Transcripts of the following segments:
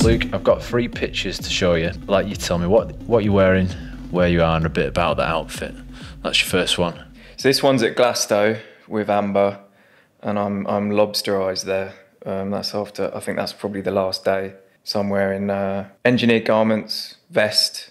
Luke, I've got 3 pictures to show you. I'd like you to tell me what you're wearing, where you are, and a bit about the outfit. That's your first one. So this one's at Glasgow with Amber, and I'm lobster eyes there. That's after, I think that's probably the last day. So I'm wearing engineered garments, vest,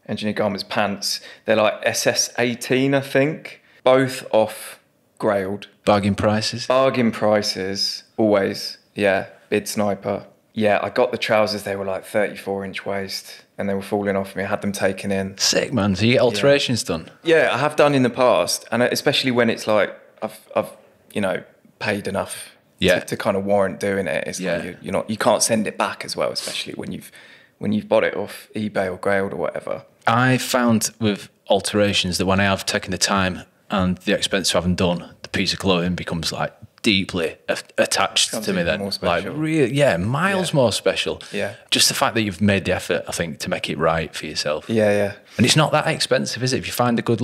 engineered garments pants. They're like SS18, I think. Both off Grailed. Bargain prices? Bargain prices, always. Yeah, bid sniper. Yeah, I got the trousers, they were like 34-inch waist, and they were falling off me. I had them taken in. Sick, man. So you get alterations done? Yeah, I have done in the past, and especially when it's like I've you know, paid enough to kind of warrant doing it. It's like you can't send it back as well, especially when you've bought it off eBay or Grailed or whatever. I found with alterations that when I have taken the time and the expense of having done, the piece of clothing becomes like deeply attached to me then. Like really, miles more special. Yeah. Just the fact that you've made the effort, I think, to make it right for yourself. Yeah, yeah. And it's not that expensive, is it? If you find a good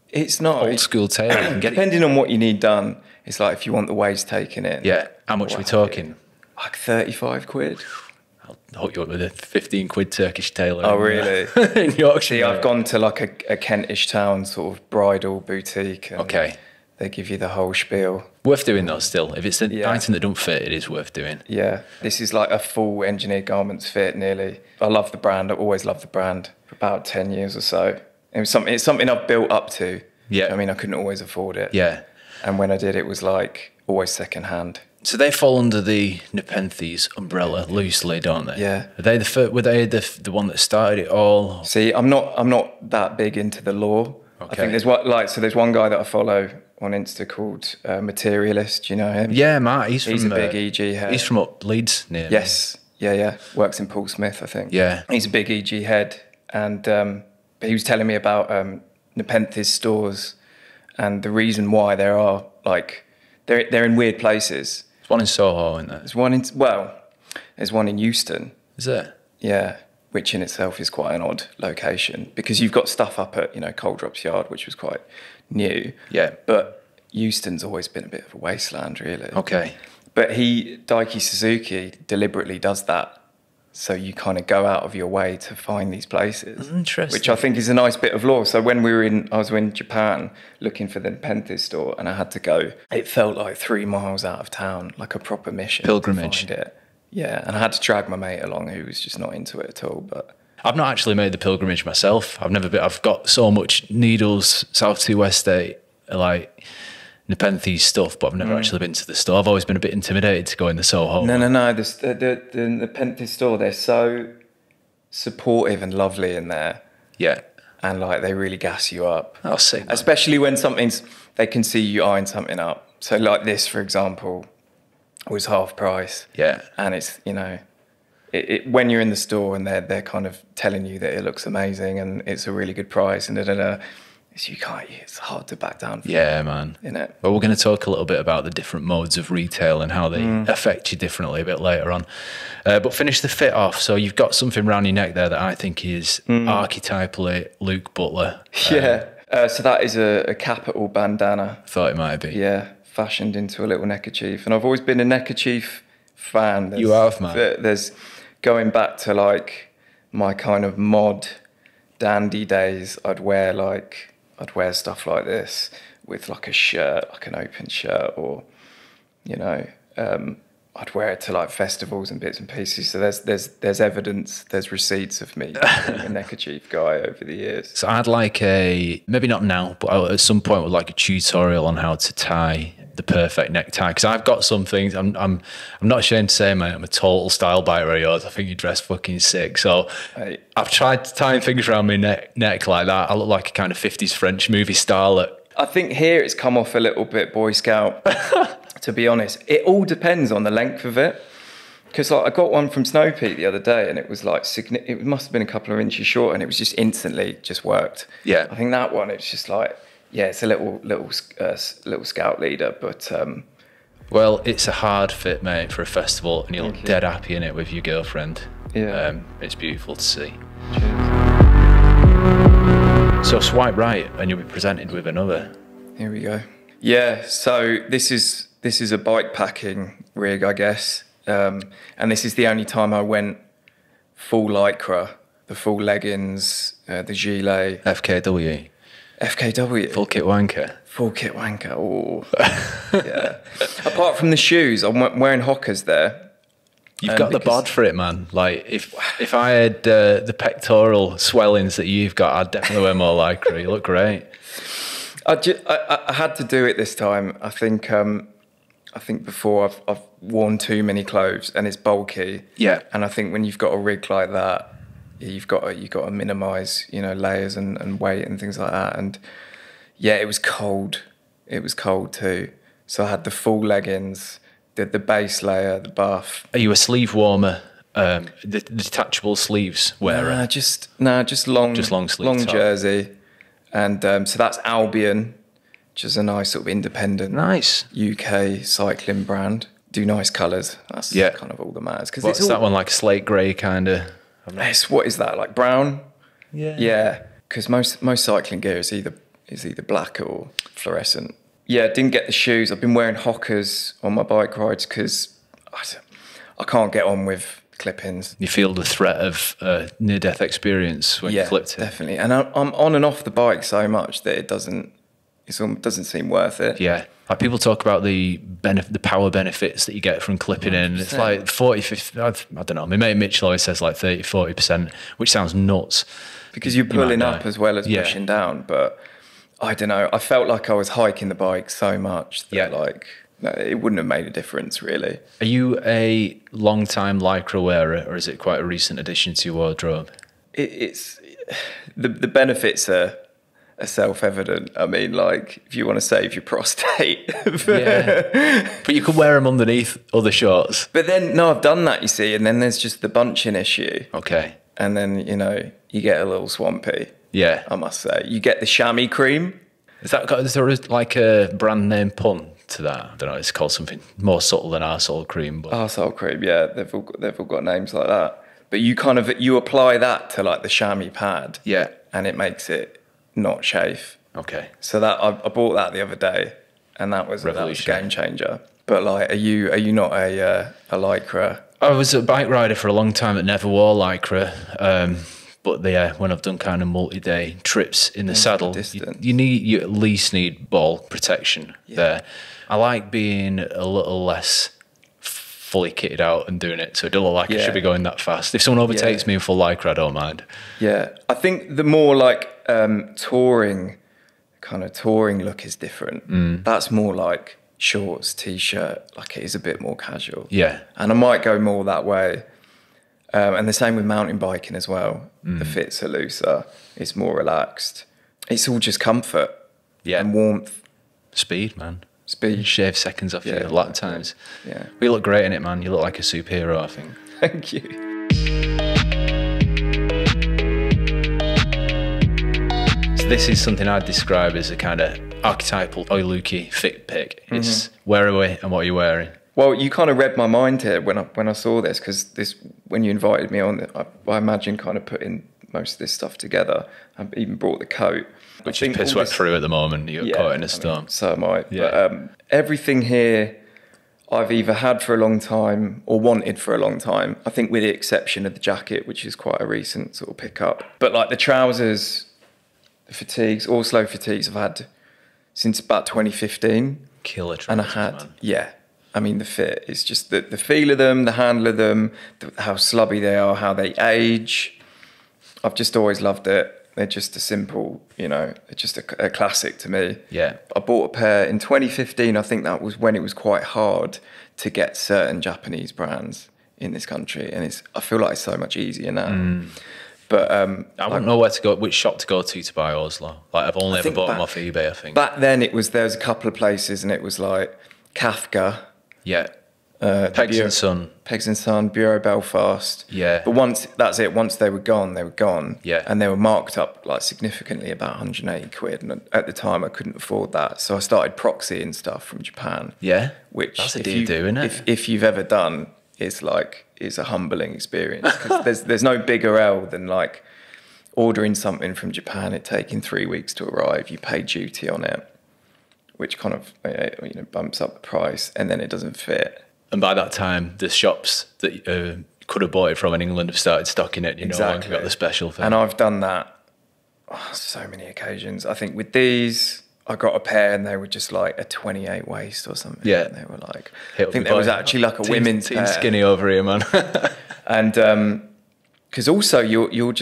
it's not old school tailor, you can get depending on what you need done. It's like if you want the waist taken in. Yeah. How much are we talking? Like 35 quid. I'll hook you up with a 15 quid Turkish tailor. Oh, really? In Yorkshire. See, I've gone to like a Kentish town sort of bridal boutique. And they give you the whole spiel. Worth doing though still. If it's an item that don't fit, it is worth doing. Yeah. This is like a full engineered garments fit nearly. I love the brand. I've always loved the brand for about 10 years or so. It's something I've built up to. Yeah. I mean, I couldn't always afford it. Yeah. And when I did, it was like always second hand. So they fall under the Nepenthes umbrella loosely, don't they? Yeah. Are they were they the one that started it all? See, I'm not that big into the law. Okay. I think there's one guy that I follow on Insta called Materialist. Do you know him? Yeah, Matt. He's a big EG head. He's from up Leeds near. Yes. Yeah, yeah. Works in Paul Smith, I think. Yeah. He's a big EG head, and but he was telling me about Nepenthes stores and the reason why there are they're in weird places. There's one in Soho, isn't there? There's one in Euston. Is there? Yeah, which in itself is quite an odd location because you've got stuff up at Coldrops Yard, which was quite new. Yeah, but Euston's always been a bit of a wasteland, really. Okay. But Daiki Suzuki deliberately does that, so you kind of go out of your way to find these places. Interesting. Which I think is a nice bit of law. So when I was in Japan looking for the Nepenthes store, and I had to go. It felt like 3 miles out of town, like a proper mission. Pilgrimage. To find it. Yeah, and I had to drag my mate along who was just not into it at all. But I've not actually made the pilgrimage myself. I've got so much Needles, South 2 Estate, like Nepenthes stuff, but I've never actually been to the store. I've always been a bit intimidated to go in the Soho. No. The Nepenthes store, they're so supportive and lovely in there. Yeah. And they really gas you up. I'll see. Especially when they can see you eyeing something up. So like this, for example, was half price. Yeah. And it's, when you're in the store and they're kind of telling you that it looks amazing and it's a really good price and it's hard to back down from. Yeah, man. Well, we're going to talk a little bit about the different modes of retail and how they affect you differently a bit later on. But finish the fit off. So you've got something around your neck there that I think is archetypally Luke Butler. So that is a Kapital bandana. Thought it might be. Yeah, fashioned into a little neckerchief. And I've always been a neckerchief fan. You have, man. There's going back to my kind of mod dandy days, I'd wear stuff like this with a shirt, like an open shirt, or I'd wear it to festivals and bits and pieces. So there's evidence, there's receipts of me being a neckerchief guy over the years. So I'd maybe not now, but at some point would a tutorial on how to tie the perfect necktie, because I've got some things. I'm not ashamed to say, mate, I'm a total style biter of yours. I think you dress fucking sick. So I've tried tying things around my neck like that. I look like a kind of 50s French movie star. I think here it's come off a little bit Boy Scout, to be honest. It all depends on the length of it. Because I got one from Snow Peak the other day and it was it must have been a couple of inches short and it was just instantly worked. Yeah. I think that one, it's just it's a little scout leader, but well, it's a hard fit, mate, for a festival, and you look dead happy in it with your girlfriend. Yeah, it's beautiful to see. Cheers. So swipe right, and you'll be presented with another. Here we go. Yeah, so this is a bike packing rig, I guess, and this is the only time I went full lycra, the full leggings, the gilet. FKW. FKW. Full kit wanker. Full kit wanker. Oh, yeah. Apart from the shoes, I'm wearing Hokas there. You've got the bod for it, man. Like if I had the pectoral swellings that you've got, I'd definitely wear more lycra. You look great. I had to do it this time. I think before I've worn too many clothes and it's bulky. Yeah. And I think when you've got a rig like that, you've got to minimise, you know, layers and weight and things like that. And yeah, it was cold. It was cold too. So I had the full leggings, the base layer, the buff. Are you a sleeve warmer? The detachable sleeves wearer? Just long sleeve long top. jersey. And so that's Albion, which is a nice sort of independent UK cycling brand. Do nice colours. That's kind of all that matters. What's it's that one, like slate grey kind of? What is that, like brown? Yeah. Yeah, because most cycling gear is either black or fluorescent. Yeah, didn't get the shoes. I've been wearing Hokas on my bike rides because I can't get on with clip-ins. You feel the threat of near-death experience when you clipped it. Definitely. And I'm on and off the bike so much that it doesn't seem worth it. Yeah. Like people talk about the power benefits that you get from clipping 100%. In. It's like 40, 50, I don't know. My mate Mitch always says like 30, 40%, which sounds nuts. Because you're pulling up as well as pushing down. But I don't know. I felt like I was hiking the bike so much that like it wouldn't have made a difference really. Are you a long-time lycra wearer or is it quite a recent addition to your wardrobe? It's the benefits are self-evident. I mean, like if you want to save your prostate, but you could wear them underneath other shorts. But then no, I've done that, you see, and then there's just the bunching issue. Okay. And then you know you get a little swampy. Yeah, I must say, you get the chamois cream. Is there like a brand name pun to that? I don't know. It's called something more subtle than arsehole cream. But arsehole cream, yeah, they've all got names like that. But you apply that to like the chamois pad, and it makes it not chafe. Okay. So that I bought that the other day, and that was a game changer. But like, are you not a lycra? I was a bike rider for a long time that never wore lycra. But when I've done kind of multi-day trips in the saddle, you at least need ball protection there. I like being a little less fully kitted out and doing it, so it doesn't look like I should be going that fast. If someone overtakes me in full lycra, I don't mind. Yeah, I think the more like touring look is different. That's more like shorts, t-shirt, like it is a bit more casual. Yeah, and I might go more that way. And the same with mountain biking as well. The fits are looser. It's more relaxed. It's all just comfort and warmth. Speed, man. Speed. You shave seconds off your lap times. Yeah. We look great in it, man. You look like a superhero, I think. Thank you. So this is something I'd describe as a kind of archetypal Oiluki fit pick. It's where are we and what are you wearing? Well, you kind of read my mind here when I saw this, because when you invited me on, I imagine kind of putting most of this stuff together. I even brought the coat, which is piss wet through at the moment. You're caught in a storm. So am I. Yeah. But everything here, I've either had for a long time or wanted for a long time. I think with the exception of the jacket, which is quite a recent sort of pickup. But like the trousers, the fatigues, Orslow fatigues, I've had since about 2015. Killer trousers, and I had I mean, the fit is just the feel of them, the handle of them, how slubby they are, how they age. I've just always loved it. They're just a simple, they're just a classic to me. Yeah. I bought a pair in 2015. I think that was when it was quite hard to get certain Japanese brands in this country. And I feel like it's so much easier now. But I wouldn't know which shop to go to buy Orslow. Like I've only ever bought them off eBay, I think. Back then there was a couple of places and it was like Kafka. Yeah. Pegs and Son, Bureau Belfast. Yeah. But once they were gone, they were gone. Yeah. And they were marked up like significantly, about 180 quid. And at the time I couldn't afford that. So I started proxying stuff from Japan. Yeah. Which that's a deal, isn't it? If you've ever done, it's a humbling experience. Because there's no bigger L than like ordering something from Japan, it taking 3 weeks to arrive, you pay duty on it, which kind of bumps up the price, and then it doesn't fit. And by that time, the shops that could have bought it from in England, have started stocking it, you know, and got the special thing. And I've done that so many occasions. I think with these, I got a pair and they were just like a 28 waist or something. Yeah. And they were like, I think there was actually like a women's team pair. skinny over here, man. And because also you're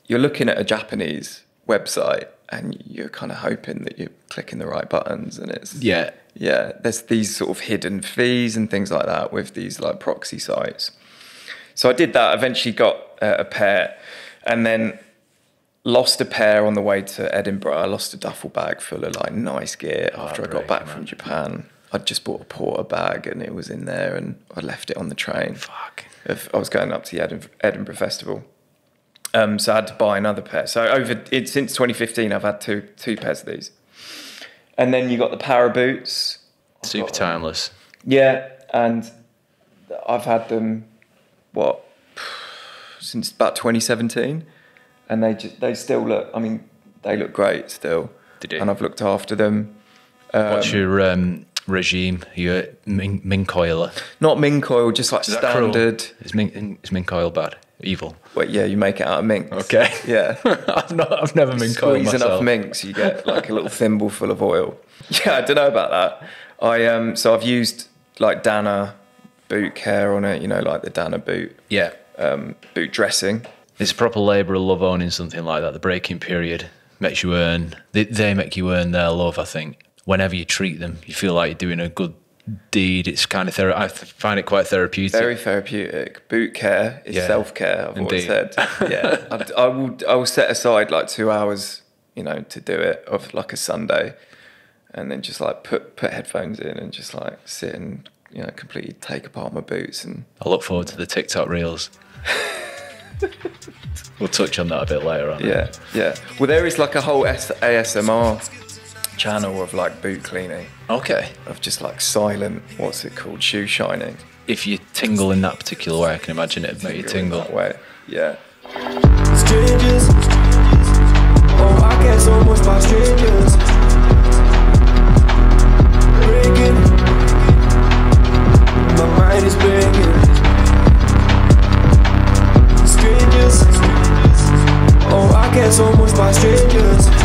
looking at a Japanese website and you're kind of hoping that you're clicking the right buttons, and it's there's these sort of hidden fees and things like that with these like proxy sites. So I did that, eventually got a pair, and then lost a pair on the way to Edinburgh. I lost a duffel bag full of like nice gear after I got back from Japan. I'd just bought a porter bag and it was in there, and I left it on the train. Fuck. I was going up to the Edinburgh Festival. So I had to buy another pair. So since 2015, I've had two pairs of these. And then you got the Para boots. Super timeless. Yeah, and I've had them, since about 2017. And they still look, I mean, they look great still. They do. And I've looked after them. What's your regime? Are you a mink oiler? Not mink oil, just like standard. Is mink oil bad? Evil? Well, yeah, you make it out of minks. Okay. Yeah. I've never mink oil myself. Squeeze enough minks, you get like a little thimble full of oil. Yeah, I don't know about that. So I've used like Dana boot care on it, you know, like the Dana boot. Yeah. Boot dressing. It's a proper labour of love owning something like that. The break-in period makes you earn. They make you earn their love, I think. Whenever you treat them, you feel like you're doing a good deed. It's kind of I find it quite therapeutic. Very therapeutic. Boot care is self-care, I've always said. Yeah. I will set aside like 2 hours, you know, to do it, of like a Sunday, and then just like put headphones in and just like sit and, you know, completely take apart my boots. And I look forward to the TikTok reels. We'll touch on that a bit later on. Yeah, yeah. Well, there is like a whole ASMR channel of like boot cleaning. Okay. Of just like silent, what's it called, shoe shining. If you tingle in that particular way, I can imagine it'd make you tingle. That way, yeah. Strangers, oh, I get so much by strangers. Breaking, my mind is breaking. Strangers, oh, I get so much by strangers.